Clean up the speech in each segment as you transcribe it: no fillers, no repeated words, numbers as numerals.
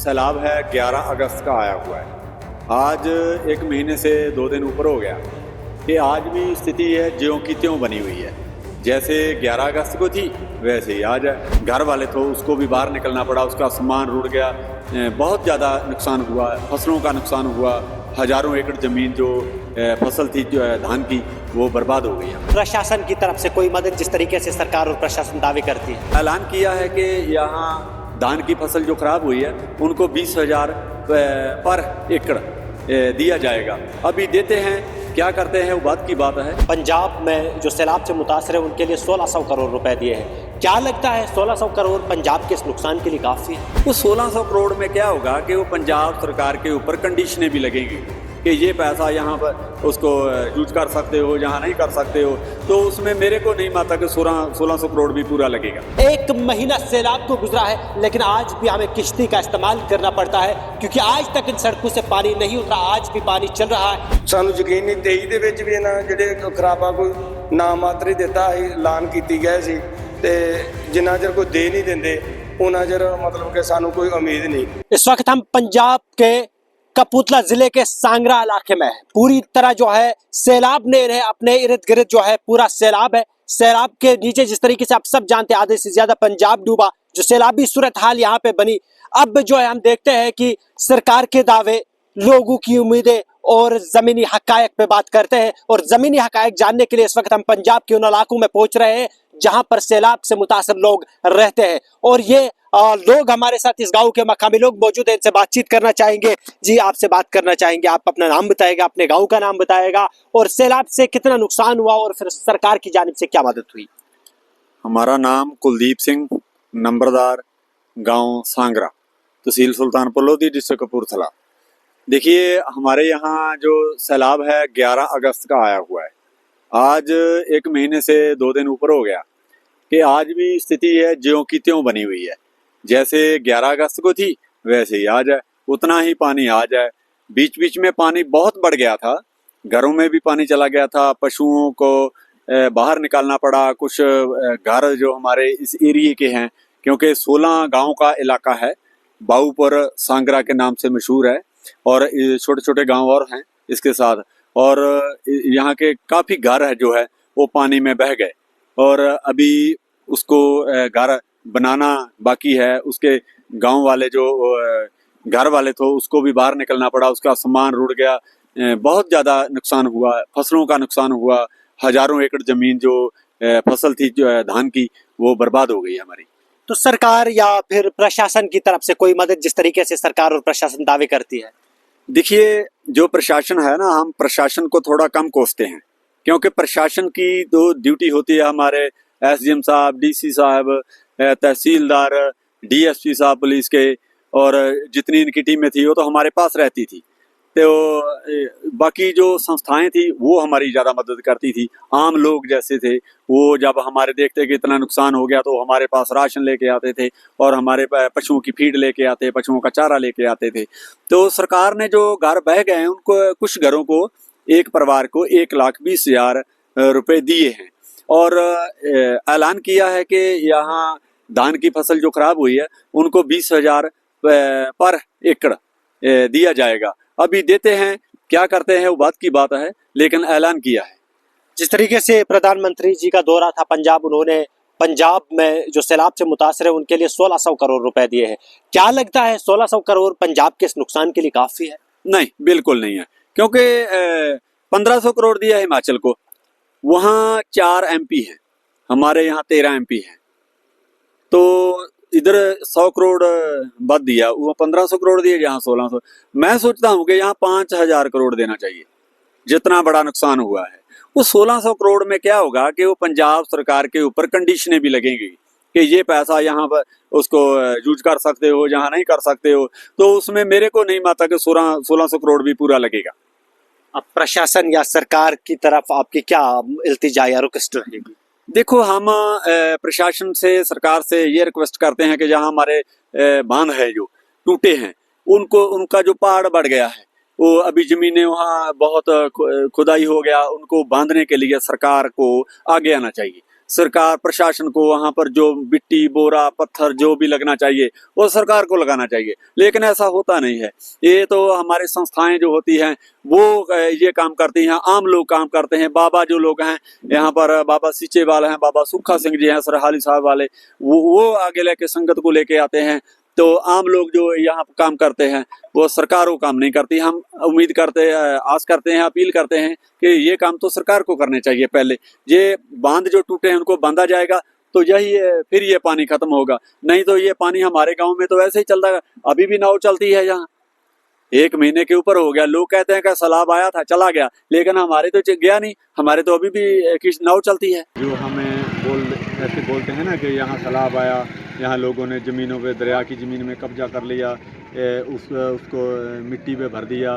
सैलाब है 11 अगस्त का आया हुआ है। आज एक महीने से 2 दिन ऊपर हो गया कि आज भी स्थिति है ज्यों की त्यों बनी हुई है। जैसे 11 अगस्त को थी वैसे ही आज है। घर वाले तो उसको भी बाहर निकलना पड़ा, उसका सामान रुड़ गया, बहुत ज़्यादा नुकसान हुआ, फसलों का नुकसान हुआ। हजारों एकड़ ज़मीन जो फसल थी जो धान की वो बर्बाद हो गई है। प्रशासन की तरफ से कोई मदद जिस तरीके से सरकार और प्रशासन दावे करती है? ऐलान किया है कि यहाँ धान की फसल जो खराब हुई है उनको 20,000 पर एकड़ दिया जाएगा। अभी देते हैं, क्या करते हैं वो बात की बात है। पंजाब में जो सैलाब से मुतासर है उनके लिए 1600 करोड़ रुपए दिए हैं। क्या लगता है 1600 करोड़ पंजाब के इस नुकसान के लिए काफ़ी है? वो 1600 करोड़ में क्या होगा कि वो पंजाब सरकार के ऊपर कंडीशनें भी लगेंगी कि ये पैसा यहाँ पर उसको यूज कर सकते हो, यहाँ नहीं कर सकते हो। तो उसमें मेरे को नहीं मानता कि 1600 करोड़ भी पूरा लगेगा। एक महीना सैलाब को गुजरा है लेकिन आज भी हमें किश्ती का इस्तेमाल करना पड़ता है क्योंकि आज तक इन सड़कों से पानी नहीं उतरा, आज भी पानी चल रहा है। ਸਾਨੂੰ ਯਕੀਨ ਨਹੀਂ 23 ਦੇ ਵਿੱਚ ਵੀ ਇਹਨਾਂ ਜਿਹੜੇ ਖਰਾਬਾ ਕੋਈ ਨਾ ਮਾਤਰੀ ਦਿੱਤਾ ਸੀ, ਐਲਾਨ ਕੀਤੀ ਗਏ ਸੀ ਤੇ ਜਿੰਨਾ ਚਿਰ ਕੋਈ ਦੇ ਨਹੀਂ ਦਿੰਦੇ ਉਹਨਾਂ ਚਿਰ मतलब कि ਸਾਨੂੰ कोई उम्मीद नहीं। इस वक्त हम पंजाब के कपूरथला जिले के सांगरा इलाके में है। पूरी तरह जो है सैलाब ने इन्हें अपने इर्द गिर्द जो है पूरा सैलाब है। सैलाब के नीचे जिस तरीके से आप सब जानते हैं आधे से ज्यादा पंजाब डूबा, जो सैलाबी सूरत हाल यहाँ पे बनी। अब जो है हम देखते हैं कि सरकार के दावे, लोगों की उम्मीदें और जमीनी हकायक पे बात करते हैं। और जमीनी हकायक जानने के लिए इस वक्त हम पंजाब के उन इलाकों में पहुंच रहे हैं जहां पर सैलाब से मुतासर लोग रहते हैं। और ये लोग हमारे साथ इस गांव के मकामी लोग मौजूद हैं, इनसे बातचीत करना चाहेंगे। जी, आपसे बात करना चाहेंगे, आप अपना नाम बताएगा, अपने गांव का नाम बताएगा और सैलाब से कितना नुकसान हुआ और फिर सरकार की जानिब से क्या मदद हुई? हमारा नाम कुलदीप सिंह, नंबरदार, गांव सांगरा, तहसील सुल्तानपुर लोधी, डिस्ट्रिक्ट कपूरथला। देखिए, हमारे यहाँ जो सैलाब है 11 अगस्त का आया हुआ है। आज एक महीने से 2 दिन ऊपर हो गया कि आज भी स्थिति है ज्यों की त्यों बनी हुई है। जैसे 11 अगस्त को थी वैसे ही आज है, उतना ही पानी आज है। बीच बीच में पानी बहुत बढ़ गया था, घरों में भी पानी चला गया था, पशुओं को बाहर निकालना पड़ा। कुछ घर जो हमारे इस एरिए के हैं, क्योंकि 16 गांव का इलाका है, बाऊपुर सांगरा के नाम से मशहूर है और छोटे छोटे गांव और हैं इसके साथ। और यहाँ के काफ़ी घर है जो है वो पानी में बह गए और अभी उसको घर बनाना बाकी है। उसके गांव वाले जो घर वाले थे उसको भी बाहर निकलना पड़ा, उसका सामान रुड़ गया, बहुत ज़्यादा नुकसान हुआ, फसलों का नुकसान हुआ। हजारों एकड़ ज़मीन जो फसल थी जो धान की वो बर्बाद हो गई हमारी। तो सरकार या फिर प्रशासन की तरफ से कोई मदद जिस तरीके से सरकार और प्रशासन दावे करती है? देखिए, जो प्रशासन है ना, हम प्रशासन को थोड़ा कम कोसते हैं क्योंकि प्रशासन की तो ड्यूटी होती है। हमारे एसडीएम साहब, डीसी साहब, तहसीलदार, डीएसपी साहब पुलिस के, और जितनी इनकी टीमें थी वो तो हमारे पास रहती थी। तो बाकी जो संस्थाएं थी वो हमारी ज़्यादा मदद करती थी। आम लोग जैसे थे वो जब हमारे देखते कि इतना नुकसान हो गया तो हमारे पास राशन लेके आते थे और हमारे पशुओं की फीड लेके आते, पशुओं का चारा लेके आते थे। तो सरकार ने जो घर बह गए हैं उनको, कुछ घरों को, एक परिवार को 1,20,000 रुपये दिए हैं और ऐलान किया है कि यहाँ धान की फसल जो खराब हुई है उनको 20,000 पर एकड़ दिया जाएगा। अभी देते हैं, क्या करते हैं वो बात की बात है, लेकिन ऐलान किया है। जिस तरीके से प्रधानमंत्री जी का दौरा था पंजाब, उन्होंने पंजाब में जो सैलाब से मुतासर है उनके लिए 1600 करोड़ रुपए दिए हैं। क्या लगता है 1600 करोड़ पंजाब के इस नुकसान के लिए काफ़ी है? नहीं, बिल्कुल नहीं है, क्योंकि 1500 करोड़ दिया है हिमाचल को, वहाँ 4 एमपी हैं, हमारे यहाँ 13 एमपी हैं। तो इधर 100 करोड़ बद दिया, वो 1500 करोड़ दिए, जहाँ 1600। मैं सोचता हूँ कि यहाँ 5000 करोड़ देना चाहिए, जितना बड़ा नुकसान हुआ है। वो 1600 करोड़ में क्या होगा कि वो पंजाब सरकार के ऊपर कंडीशनें भी लगेंगी कि ये पैसा यहाँ पर उसको यूज कर सकते हो, यहाँ नहीं कर सकते हो। तो उसमें मेरे को नहीं मानता कि 1600 करोड़ भी पूरा लगेगा। अब प्रशासन या सरकार की तरफ आपकी क्या इल्तिजा या रिक्वेस्ट रहेगी? देखो, हम प्रशासन से, सरकार से ये रिक्वेस्ट करते हैं कि जहाँ हमारे बांध है जो टूटे हैं उनको, उनका जो पहाड़ बढ़ गया है, वो अभी जमीनें वहाँ बहुत खुदाई हो गया, उनको बांधने के लिए सरकार को आगे आना चाहिए। सरकार प्रशासन को वहाँ पर जो मिट्टी बोरा पत्थर जो भी लगना चाहिए वो सरकार को लगाना चाहिए, लेकिन ऐसा होता नहीं है। ये तो हमारे संस्थाएं जो होती हैं वो ये काम करती हैं, आम लोग काम करते हैं। बाबा जो लोग हैं यहाँ पर, बाबा सीचेवाल हैं, बाबा सुखा सिंह जी हैं, सरहाली साहब वाले, वो आगे लेके संगत को लेके आते हैं। तो आम लोग जो यहाँ काम करते हैं वो सरकारों काम नहीं करती। हम उम्मीद करते हैं, आस करते हैं, अपील करते हैं कि ये काम तो सरकार को करने चाहिए। पहले ये बांध जो टूटे हैं उनको बांधा जाएगा तो यही फिर ये पानी खत्म होगा। नहीं तो ये पानी हमारे गांव में तो ऐसे ही चलता है, अभी भी नाव चलती है यहाँ। 1 महीने के ऊपर हो गया, लोग कहते हैं कि सैलाब आया था चला गया, लेकिन हमारे तो गया नहीं, हमारे तो अभी भी नाव चलती है। जो हमें ऐसे बोलते हैं ना कि यहाँ सैलाब आया, यहाँ लोगों ने ज़मीनों पे, दरिया की ज़मीन में कब्जा कर लिया, उसको मिट्टी पे भर दिया।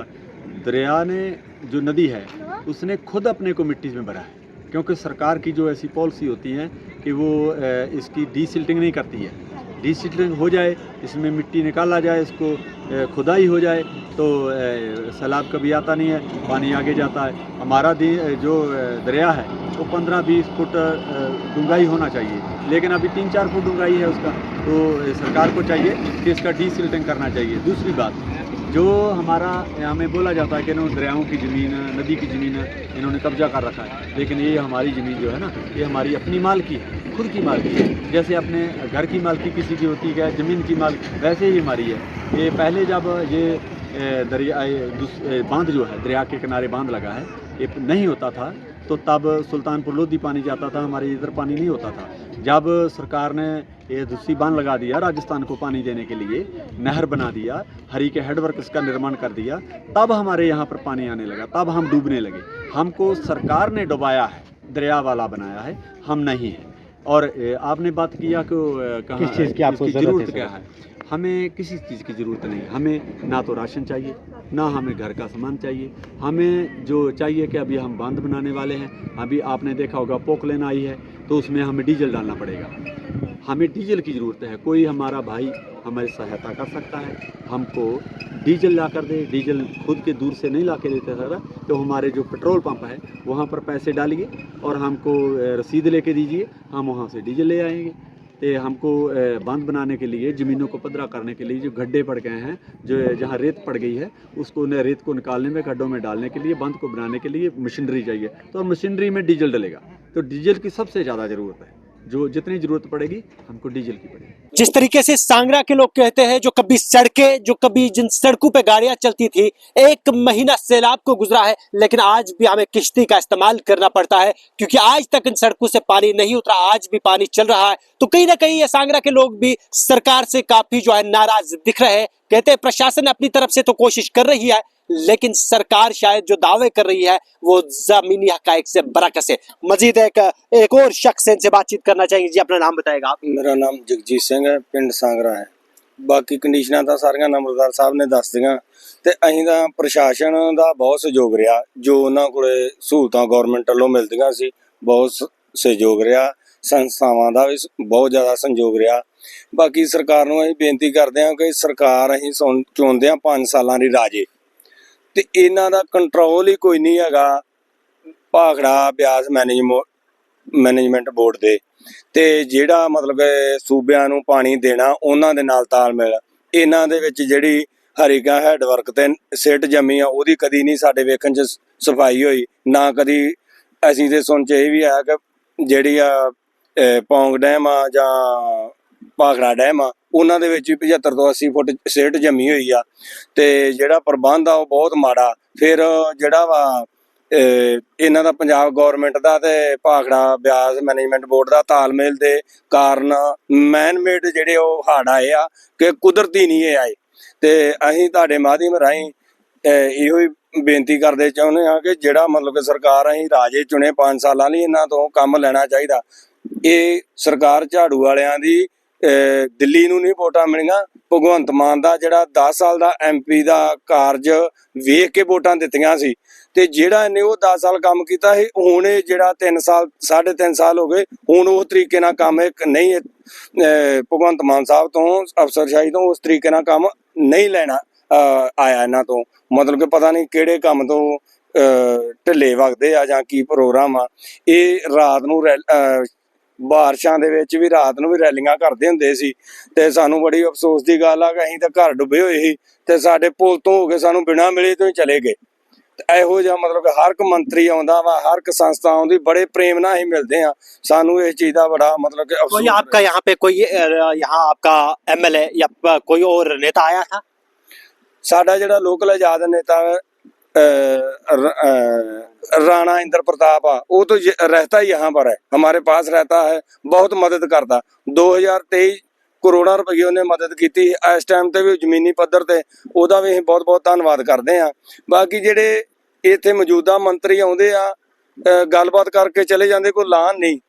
दरिया ने, जो नदी है, उसने खुद अपने को मिट्टी में भरा है, क्योंकि सरकार की जो ऐसी पॉलिसी होती है कि वो इसकी डीसिल्टिंग नहीं करती है। डीसिल्टिंग हो जाए, इसमें मिट्टी निकाला जाए, इसको खुदाई हो जाए तो सैलाब कभी आता नहीं है, पानी आगे जाता है। हमारा जो दरिया है वो 15-20 फुट डूंगाई होना चाहिए, लेकिन अभी 3-4 फुट डूंगाई है उसका। तो सरकार को चाहिए कि इसका डीसिल्टिंग करना चाहिए। दूसरी बात, जो हमारा हमें बोला जाता है कि इन्होंने दरियाओं की ज़मीन, नदी की ज़मीन इन्होंने कब्जा कर रखा है, लेकिन ये हमारी ज़मीन जो है ना, ये हमारी अपनी मालकी है, खुद की मालकी है। जैसे अपने घर की मालकी किसी की होती है, ज़मीन की मालकी, वैसे ही हमारी है। ये पहले जब ये दरिया बांध जो है, दरिया के किनारे बांध लगा है, ये नहीं होता था, तो तब सुल्तानपुर लोधी पानी जाता था, हमारे इधर पानी नहीं होता था। जब सरकार ने ये दूसरी बांध लगा दिया, राजस्थान को पानी देने के लिए नहर बना दिया, हरी के हेडवर्क्स का निर्माण कर दिया, तब हमारे यहाँ पर पानी आने लगा, तब हम डूबने लगे। हमको सरकार ने डुबाया है, दरिया वाला बनाया है, हम नहीं है। और आपने बात किया कि कहाँ किस चीज़ की आपको ज़रूरत क्या है। हमें किसी चीज़ की ज़रूरत नहीं। हमें ना तो राशन चाहिए, ना हमें घर का सामान चाहिए। हमें जो चाहिए कि अभी हम बांध बनाने वाले हैं, अभी आपने देखा होगा पोकलेन आई है, तो उसमें हमें डीजल डालना पड़ेगा। हमें डीजल की ज़रूरत है। कोई हमारा भाई हमारी सहायता कर सकता है, हमको डीजल ला कर दे। डीजल खुद के दूर से नहीं ला के देते सर, तो हमारे जो पेट्रोल पंप है वहाँ पर पैसे डालिए और हमको रसीद लेके दीजिए, हम वहाँ से डीजल ले आएंगे। तो हमको बांध बनाने के लिए, ज़मीनों को पद्धरा करने के लिए जो गड्ढे पड़ गए हैं, जो जहाँ रेत पड़ गई है, उसको रेत को निकालने में, गड्ढों में डालने के लिए, बांध को बनाने के लिए मशीनरी चाहिए। तो मशीनरी में डीजल डलेगा, तो डीजल की सबसे ज़्यादा ज़रूरत है। जो जितनी ज़रूरत पड़ेगी हमको डीजल की पड़ेगी। जिस तरीके से सांगरा के लोग कहते हैं, जो कभी सड़कें, जो कभी जिन सड़कों पे गाड़ियां चलती थी, 1 महीना सैलाब को गुजरा है, लेकिन आज भी हमें किश्ती का इस्तेमाल करना पड़ता है, क्योंकि आज तक इन सड़कों से पानी नहीं उतरा, आज भी पानी चल रहा है। तो कहीं ना कहीं ये सांगरा के लोग भी सरकार से काफी जो है नाराज दिख रहे हैं। कहते हैं प्रशासन अपनी तरफ से तो कोशिश कर रही है, लेकिन सरकार शायद जो दावे कर रही है वो जमीनी हकायक से बरअक्स है। मजीद एक और शख्स से बातचीत करना चाहेंगे जी, अपना नाम बताएगा आप? मेरा नाम जगजीत सिंह है, पिंड सांगरा है। बाकी ਕੰਡੀਸ਼ਨਾਂ ਤਾਂ ਸਾਰੀਆਂ ਨੰਬਰਦਾਰ ਸਾਹਿਬ ਨੇ ਦੱਸ ਦਿੱਤੀਆਂ ਤੇ ਅਸੀਂ ਤਾਂ ਪ੍ਰਸ਼ਾਸਨ ਦਾ ਬਹੁਤ ਸਹਿਯੋਗ ਰਿਹਾ, ਜੋ ਉਹਨਾਂ ਕੋਲੇ ਸਹੂਲਤਾਂ ਗਵਰਨਮੈਂਟ ਵੱਲੋਂ ਮਿਲਦੀਆਂ ਸੀ, ਬਹੁਤ ਸਹਿਯੋਗ ਰਿਹਾ। ਸੰਸਥਾਵਾਂ ਦਾ ਵੀ ਬਹੁਤ ਜ਼ਿਆਦਾ ਸਹਿਯੋਗ ਰਿਹਾ। ਬਾਕੀ ਸਰਕਾਰ ਨੂੰ ਅਸੀਂ ਬੇਨਤੀ ਕਰਦੇ ਹਾਂ ਕਿ ਸਰਕਾਰ ਅਸੀਂ ਚੁਣਦੇ ਹਾਂ 5 ਸਾਲਾਂ ਦੀ ਰਾਜੇ, ਤੇ ਇਹਨਾਂ ਦਾ ਕੰਟਰੋਲ ਹੀ ਕੋਈ ਨਹੀਂ ਹੈਗਾ ਭਾਖੜਾ ਬਿਆਸ ਮੈਨੇਜਮੈਂਟ ਬੋਰਡ ਦੇ। ਤੇ ਜਿਹੜਾ ਮਤਲਬ ਕਿ ਸੂਬਿਆਂ ਨੂੰ ਪਾਣੀ ਦੇਣਾ, ਉਹਨਾਂ ਦੇ ਨਾਲ ਤਾਲਮੇਲ, ਇਹਨਾਂ ਦੇ ਵਿੱਚ ਜਿਹੜੀ ਹਰੀਕਾ ਹੈਡਵਰਕ ਤੇ ਸਿੱਟ ਜੰਮੀ ਆ, ਉਹਦੀ ਕਦੀ ਨਹੀਂ ਸਾਡੇ ਵੇਖਣ 'ਚ ਸਫਾਈ ਹੋਈ। ਨਾ ਕਦੀ ਅਸੀਂ ਤੇ ਸੁਣ 'ਚ ਇਹ ਵੀ ਆਇਆ ਕਿ ਜਿਹੜੀ ਆ ਪੌਂਗ ਡੈਮ ਆ ਜਾਂ ਭਾਖੜਾ ਡੈਮ ਆ, ਉਹਨਾਂ ਦੇ ਵਿੱਚ ਵੀ 75 ਤੋਂ 80 ਫੁੱਟ ਸਿੱਟ ਜੰਮੀ ਹੋਈ ਆ, ਤੇ ਜਿਹੜਾ ਪ੍ਰਬੰਧ ਆ ਉਹ ਬਹੁਤ ਮਾੜਾ। ਫਿਰ ਜਿਹੜਾ ਵਾ ਇਹਨਾਂ ਦਾ ਪੰਜਾਬ ਗੌਰਮੈਂਟ ਦਾ ਤੇ ਭਾਖੜਾ ਬਿਆਸ ਮੈਨੇਜਮੈਂਟ ਬੋਰਡ ਦਾ ਤਾਲਮੇਲ ਦੇ ਕਾਰਨ ਮੈਨ ਮੇਡ ਜਿਹੜੇ ਉਹ ਹੜ੍ਹ ਆਏ ਆ, ਕਿ ਕੁਦਰਤੀ ਨਹੀਂ ਇਹ ਆਏ। ਤੇ ਅਸੀਂ ਤੁਹਾਡੇ ਮਾਧਿਅਮ ਰਾਹੀਂ ਇਹੋ ਹੀ ਬੇਨਤੀ ਕਰਦੇ ਚਾਹੁੰਦੇ ਹਾਂ ਕਿ ਜਿਹੜਾ ਮਤਲਬ ਕਿ ਸਰਕਾਰ ਅਸੀਂ ਰਾਜੇ ਚੁਣੇ 5 ਸਾਲਾਂ ਲਈ, ਇਹਨਾਂ ਤੋਂ ਕੰਮ ਲੈਣਾ ਚਾਹੀਦਾ। ਇਹ ਸਰਕਾਰ ਝਾੜੂ ਵਾਲਿਆਂ ਦੀ ਦਿੱਲੀ ਨੂੰ ਨਹੀਂ ਵੋਟਾਂ ਮਿਲੀਆਂ, ਭਗਵੰਤ ਮਾਨ ਦਾ ਜਿਹੜਾ 10 ਸਾਲ ਦਾ MP ਦਾ ਕਾਰਜ ਵੇਖ ਕੇ ਵੋਟਾਂ ਦਿੱਤੀਆਂ ਸੀ, ਤੇ ਜਿਹੜਾ ਇਹਨੇ ਉਹ 10 ਸਾਲ ਕੰਮ ਕੀਤਾ ਸੀ, ਹੁਣ ਇਹ ਜਿਹੜਾ 3 ਸਾਲ 3.5 ਸਾਲ ਹੋ ਗਏ, ਹੁਣ ਉਸ ਤਰੀਕੇ ਨਾਲ ਕੰਮ ਨਹੀਂ, ਭਗਵੰਤ ਮਾਨ ਸਾਹਿਬ ਤੋਂ, ਅਫਸਰਸ਼ਾਹੀ ਤੋਂ ਉਸ ਤਰੀਕੇ ਨਾਲ ਕੰਮ ਨਹੀਂ ਲੈਣਾ ਆਇਆ ਇਹਨਾਂ ਤੋਂ। ਮਤਲਬ ਕਿ ਪਤਾ ਨਹੀਂ ਕਿਹੜੇ ਕੰਮ ਤੋਂ ਢਿੱਲੇ ਵਗਦੇ ਆ ਜਾਂ ਕੀ ਪ੍ਰੋਗਰਾਮ ਆ। ਇਹ ਰਾਤ ਨੂੰ ਬਾਰਿਸ਼ਾਂ ਦੇ ਵਿੱਚ ਵੀ ਰਾਤ ਨੂੰ ਵੀ ਰੈਲੀਆਂ ਕਰਦੇ ਹੁੰਦੇ ਸੀ ਤੇ ਸਾਨੂੰ ਬੜੀ ਅਫਸੋਸ ਦੀ ਗੱਲ ਆ ਕਿ ਅਸੀਂ ਤਾਂ ਘਰ ਡੁੱਬੇ ਹੋਏ ਸੀ ਤੇ ਸਾਡੇ ਪੁਲ ਤੋਂ ਹੋ ਕੇ ਸਾਨੂੰ ਬਿਨਾਂ ਮਿਲੇ ਤੋਂ ਹੀ ਚਲੇ ਗਏ। ਤੇ ਇਹੋ ਜਿਹਾ ਮਤਲਬ ਕਿ ਹਰ ਇੱਕ ਮੰਤਰੀ ਆਉਂਦਾ ਵਾ, ਹਰ ਇੱਕ ਸੰਸਥਾ ਆਉਂਦੀ, ਬੜੇ ਪ੍ਰੇਮ ਨਾਲ ਅਸੀਂ ਮਿਲਦੇ ਆ। ਸਾਨੂੰ ਇਸ ਚੀਜ਼ ਦਾ ਬੜਾ ਮਤਲਬ कि कोई आपका यहाँ पे कोई यहाँ आपका MLA या कोई और नेता आया था? साडा जिहड़ा लोकल आजाद नेता राणा इंद्र प्रताप आ, वो तो रहता ही यहाँ पर है, हमारे पास रहता है, बहुत मदद करता। 2023 ਕਰੋੜਾਂ ਰੁਪਏ ਉਹਨੇ ਮਦਦ ਕੀਤੀ। ਇਸ ਟਾਈਮ ਤੇ ਵੀ ਜ਼ਮੀਨੀ ਪੱਧਰ ਤੇ ਉਹਦਾ ਵੀ ਅਸੀਂ ਬਹੁਤ ਬਹੁਤ ਧੰਨਵਾਦ ਕਰਦੇ ਹਾਂ। ਬਾਕੀ ਜਿਹੜੇ ਇੱਥੇ ਮੌਜੂਦਾ ਮੰਤਰੀ ਆਉਂਦੇ ਆ, ਗੱਲਬਾਤ ਕਰਕੇ ਚਲੇ ਜਾਂਦੇ, ਕੋਈ ਐਲਾਨ ਨਹੀਂ,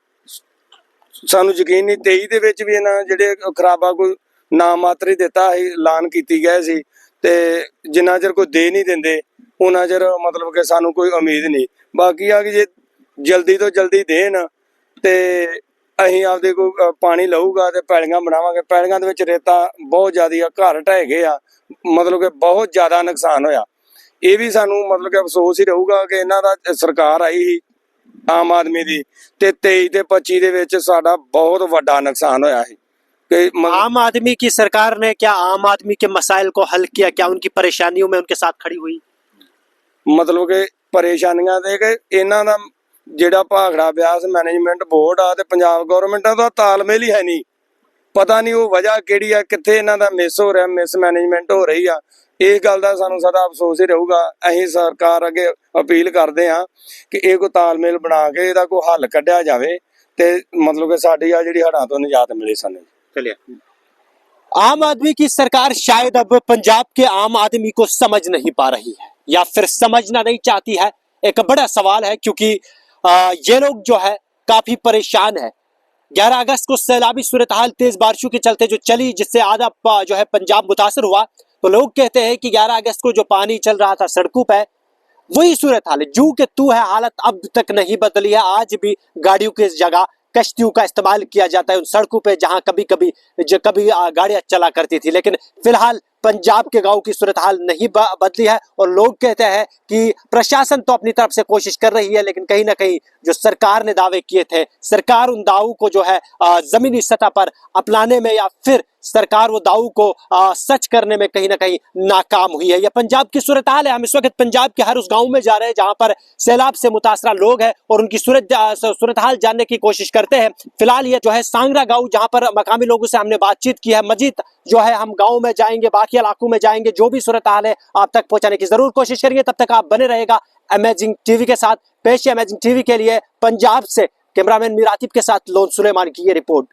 ਸਾਨੂੰ ਯਕੀਨ ਨਹੀਂ। 23 ਦੇ ਵਿੱਚ ਵੀ ਇਹਨਾਂ ਜਿਹੜੇ ਖਰਾਬਾ ਕੋਈ ਨਾ ਮਾਤਰ ਹੀ ਦਿੱਤਾ ਸੀ, ਐਲਾਨ ਕੀਤੀ ਗਏ ਸੀ ਤੇ ਜਿੰਨਾ ਚਿਰ ਕੋਈ ਦੇ ਨਹੀਂ ਦਿੰਦੇ ਉਹਨਾਂ ਚਿਰ ਮਤਲਬ ਕਿ ਸਾਨੂੰ ਕੋਈ ਉਮੀਦ ਨਹੀਂ। ਬਾਕੀ ਆ ਕਿ ਜੇ ਜਲਦੀ ਤੋਂ ਜਲਦੀ ਦੇਣ ਤੇ ਅਸੀਂ ਆਪਦੇ ਕੋਈ ਪਾਣੀ ਲਊਗਾ ਤੇ ਪੈਲੀਆਂ ਬਣਾਵਾਂਗੇ। ਪੈਲੀਆਂ ਦੇ ਵਿੱਚ ਰੇਤਾ ਬਹੁਤ ਜ਼ਿਆਦਾ ਆ, ਘਰ ਢਹਿ ਗਏ ਆ, ਮਤਲਬ ਕਿ ਬਹੁਤ ਜ਼ਿਆਦਾ ਨੁਕਸਾਨ ਹੋਇਆ। ਇਹ ਵੀ ਸਾਨੂੰ ਮਤਲਬ ਕਿ ਅਫਸੋਸ ਹੀ ਰਹੂਗਾ ਕਿ ਇਹਨਾਂ ਦਾ ਸਰਕਾਰ ਆਈ ਸੀ ਆਮ ਆਦਮੀ ਦੀ ਤੇ 23 ਤੇ 25 ਦੇ ਵਿੱਚ ਸਾਡਾ बहुत ਵੱਡਾ ਨੁਕਸਾਨ ਹੋਇਆ ਸੀ। कि आम आदमी की सरकार ने क्या आम आदमी के मसाइल को हल किया? क्या उनकी परेशानियों में उनके साथ खड़ी हुई? मतलब कि ਪਰੇਸ਼ਾਨੀਆਂ ਦੇ ਕਿ ਇਹਨਾਂ ਦਾ ਜਿਹੜਾ ਭਾਖੜਾ ਬਿਆਸ ਮੈਨੇਜਮੈਂਟ ਬੋਰਡ ਆ ਤੇ ਪੰਜਾਬ ਗਵਰਨਮੈਂਟ ਦਾ ਤਾਲਮੇਲ ਹੀ ਹੈ ਨਹੀਂ। ਪਤਾ ਨਹੀਂ ਉਹ ਵਜ੍ਹਾ ਕਿਹੜੀ ਆ, ਕਿੱਥੇ ਇਹਨਾਂ ਦਾ ਮਿਸ ਹੋ ਰਿਹਾ, ਮਿਸ ਮੈਨੇਜਮੈਂਟ ਹੋ ਰਹੀ ਆ। ਇਸ ਗੱਲ ਦਾ ਸਾਨੂੰ ਸਦਾ ਅਫਸੋਸ ਹੀ ਰਹੂਗਾ। ਅਸੀਂ ਸਰਕਾਰ ਅੱਗੇ ਅਪੀਲ ਕਰਦੇ ਹਾਂ ਕਿ ਇਹ ਕੋਈ ਤਾਲਮੇਲ ਬਣਾ ਕੇ ਇਹਦਾ ਕੋਈ ਹੱਲ ਕੱਢਿਆ ਜਾਵੇ ਤੇ ਮਤਲਬ ਕਿ ਸਾਡੀ ਆ ਜਿਹੜੀ ਹੜ੍ਹਾਂ ਤੋਂ निजात मिले ਸਾਨੂੰ। चलिए, आम आदमी की सरकार शायद अब पंजाब के आम आदमी को समझ नहीं पा रही है या फिर समझना नहीं चाहती है। एक बड़ा सवाल है क्योंकि ये लोग जो है काफी परेशान है। 11 अगस्त को सैलाबी सूरत हाल तेज बारिशों के चलते जो चली, जिससे आधा जो है पंजाब मुतासर हुआ, तो लोग कहते हैं कि 11 अगस्त को जो पानी चल रहा था सड़कों पे, वही सूरत हाल है, जू के तू है। हालत अब तक नहीं बदली है। आज भी गाड़ियों की जगह कश्तियों का इस्तेमाल किया जाता है उन सड़कों पे जहां कभी कभी गाड़ियां चला करती थी। लेकिन फिलहाल पंजाब के गांव की सूरत हाल नहीं बदली है और लोग कहते हैं कि प्रशासन तो अपनी तरफ से कोशिश कर रही है, लेकिन कहीं ना कहीं जो सरकार ने दावे किए थे, सरकार उन दावों को जो है जमीनी सतह पर अपनाने में या फिर सरकार वो दावों को सच करने में कहीं ना कहीं नाकाम हुई है। यह पंजाब की सूरत हाल है। हम इस वक्त पंजाब के हर उस गांव में जा रहे हैं जहां पर सैलाब से मुतासरा लोग हैं और उनकी सूरत हाल जानने की कोशिश करते हैं। फिलहाल ये जो है सांगरा गांव, जहां पर मकामी लोगों से हमने बातचीत की है। मजीद जो है हम गांव में जाएंगे, बाकी इलाकों में जाएंगे, जो भी सूरत हाल है आप तक पहुंचाने की जरूर कोशिश करेंगे। तब तक आप बने रहेगा अमेजिंग टीवी के साथ। पेश है अमेजिंग टीवी के लिए पंजाब से कैमरामैन मीर आतिफ के साथ लोन सुलेमान की ये रिपोर्ट।